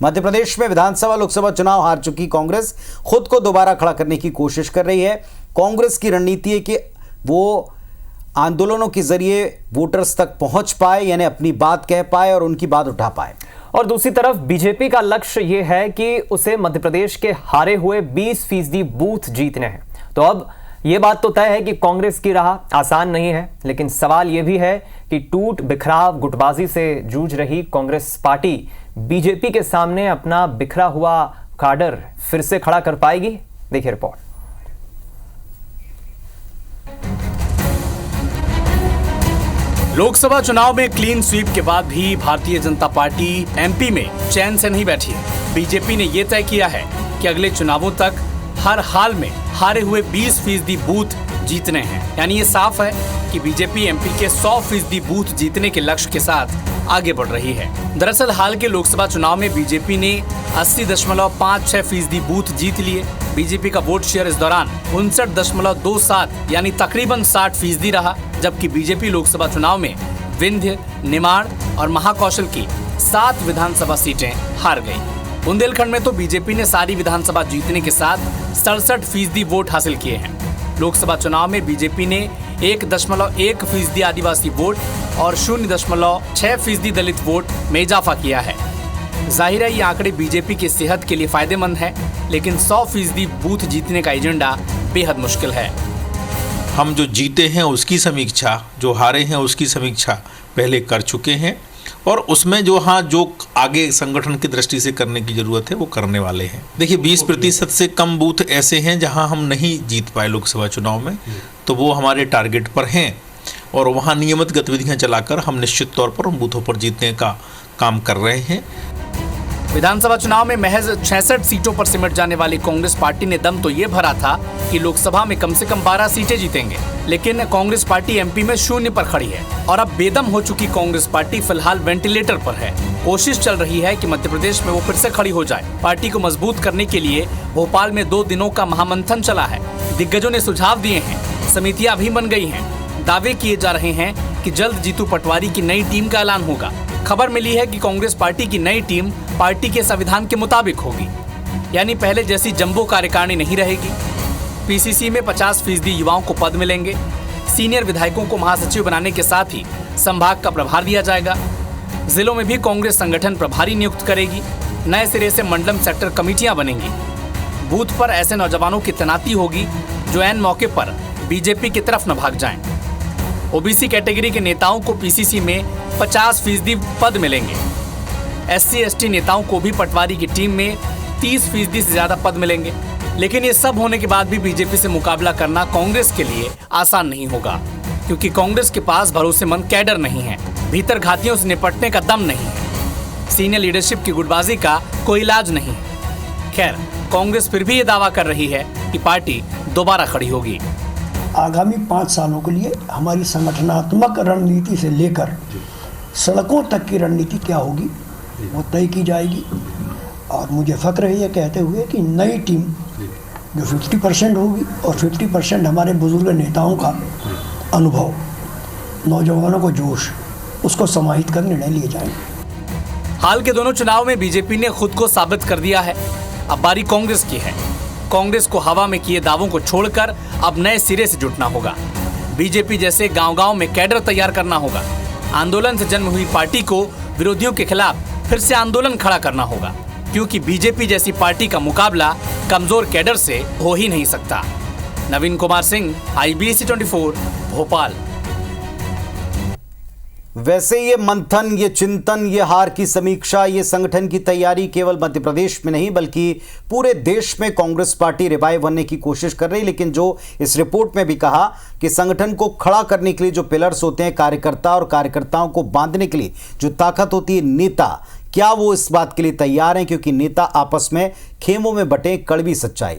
मध्य प्रदेश में विधानसभा लोकसभा चुनाव हार चुकी कांग्रेस खुद को दोबारा खड़ा करने की कोशिश कर रही है। कांग्रेस की रणनीति है कि वो आंदोलनों के जरिए वोटर्स तक पहुंच पाए, यानी अपनी बात कह पाए और उनकी बात उठा पाए। और दूसरी तरफ बीजेपी का लक्ष्य ये है कि उसे मध्य प्रदेश के हारे हुए 20% बूथ जीतने हैं। तो अब ये बात तो तय है कि कांग्रेस की राह आसान नहीं है, लेकिन सवाल ये भी है कि टूट बिखराव गुटबाजी से जूझ रही कांग्रेस पार्टी बीजेपी के सामने अपना बिखरा हुआ काडर फिर से खड़ा कर पाएगी। देखिए रिपोर्ट। लोकसभा चुनाव में क्लीन स्वीप के बाद भी भारतीय जनता पार्टी एमपी में चैन से नहीं बैठी है। बीजेपी ने यह तय किया है कि अगले चुनावों तक हर हाल में हारे हुए 20% बूथ जीतने हैं। यानी ये साफ है कि बीजेपी एमपी के 100% बूथ जीतने के लक्ष्य के साथ आगे बढ़ रही है। दरअसल हाल के लोकसभा चुनाव में बीजेपी ने 80.56% बूथ जीत लिए। बीजेपी का वोट शेयर इस दौरान 59.27 यानी तकरीबन 60% रहा, जबकि बीजेपी लोकसभा चुनाव में विंध्य, निमाड़ और महाकौशल की 7 विधानसभा सीटें हार गई। बुंदेलखंड में तो बीजेपी ने सारी विधानसभा जीतने के साथ 67% वोट हासिल किए हैं। लोकसभा चुनाव में बीजेपी ने 1.1% आदिवासी वोट और 0.6% दलित वोट में इजाफा किया है। जाहिर है ये आंकड़े बीजेपी की सेहत के लिए फायदेमंद है, लेकिन 100% बूथ जीतने का एजेंडा बेहद मुश्किल है। हम जो जीते हैं उसकी समीक्षा, जो हारे हैं उसकी समीक्षा पहले कर चुके हैं और उसमें जो आगे संगठन की दृष्टि से करने की जरूरत है वो करने वाले हैं। देखिए 20% से कम बूथ ऐसे हैं जहां हम नहीं जीत पाए लोकसभा चुनाव में, तो वो हमारे टारगेट पर हैं और वहां नियमित गतिविधियां चलाकर हम निश्चित तौर पर उन बूथों पर जीतने का काम कर रहे हैं। विधानसभा चुनाव में महज 66 सीटों पर सिमट जाने वाली कांग्रेस पार्टी ने दम तो ये भरा था कि लोकसभा में कम से कम 12 सीटें जीतेंगे, लेकिन कांग्रेस पार्टी एमपी में 0 पर खड़ी है और अब बेदम हो चुकी कांग्रेस पार्टी फिलहाल वेंटिलेटर पर है। कोशिश चल रही है कि मध्य प्रदेश में वो फिर से खड़ी हो जाए। पार्टी को मजबूत करने के लिए भोपाल में 2 दिनों का महामंथन चला है। दिग्गजों ने सुझाव दिए हैं, समितियां भी बन गई हैं। दावे किए जा रहे हैं कि जल्द जीतू पटवारी की नई टीम का ऐलान होगा। खबर मिली है कि कांग्रेस पार्टी की नई टीम पार्टी के संविधान के मुताबिक होगी, यानी पहले जैसी जंबो कार्यकारिणी नहीं रहेगी। पीसीसी में 50% युवाओं को पद मिलेंगे। सीनियर विधायकों को महासचिव बनाने के साथ ही संभाग का प्रभार दिया जाएगा। जिलों में भी कांग्रेस संगठन प्रभारी नियुक्त करेगी। नए सिरे से मंडलम सेक्टर कमेटियां बनेंगी। बूथ पर ऐसे नौजवानों की तैनाती होगी जो ऐन मौके पर बीजेपी की तरफ न भाग जाएं। ओबीसी कैटेगरी के नेताओं को पीसीसी में 50% पद मिलेंगे। SC/ST नेताओं को भी पटवारी की टीम में 30% से ज्यादा पद मिलेंगे। लेकिन ये सब होने के बाद भी बीजेपी से मुकाबला करना कांग्रेस के लिए आसान नहीं होगा, क्योंकि कांग्रेस के पास भरोसेमंद कैडर नहीं है, भीतर घातियों से निपटने का दम नहीं है, सीनियर लीडरशिप की गुटबाजी का कोई इलाज नहीं है। खैर, कांग्रेस फिर भी ये दावा कर रही है कि पार्टी दोबारा खड़ी होगी। आगामी 5 सालों के लिए हमारी संगठनात्मक रणनीति से लेकर सड़कों तक की रणनीति क्या होगी वो तय की जाएगी। और मुझे फक्र है ये कहते हुए कि नई टीम जो 50% होगी और 50% हमारे बुजुर्ग नेताओं का अनुभव, नौजवानों को जोश, उसको समाहित कर निर्णय लिए जाएंगे। हाल के दोनों चुनाव में बीजेपी ने खुद को साबित कर दिया है। अब बारी कांग्रेस की है। कांग्रेस को हवा में किए दावों को छोड़कर अब नए सिरे से जुटना होगा। बीजेपी जैसे गांव-गांव में कैडर तैयार करना होगा। आंदोलन से जन्म हुई पार्टी को विरोधियों के खिलाफ फिर से आंदोलन खड़ा करना होगा, क्योंकि बीजेपी जैसी पार्टी का मुकाबला कमजोर कैडर से हो ही नहीं सकता। नवीन कुमार सिंह, IBC 24, भोपाल। वैसे ये मंथन, ये चिंतन, ये हार की समीक्षा, ये संगठन की तैयारी केवल मध्य प्रदेश में नहीं बल्कि पूरे देश में कांग्रेस पार्टी रिवाइव बनने की कोशिश कर रही। लेकिन जो इस रिपोर्ट में भी कहा कि संगठन को खड़ा करने के लिए जो पिलर्स होते हैं, कार्यकर्ता और कार्यकर्ताओं को बांधने के लिए जो ताकत होती है नेता, क्या वो इस बात के लिए तैयार हैं? क्योंकि नेता आपस में खेमों में बटे कड़वी सच्चाई।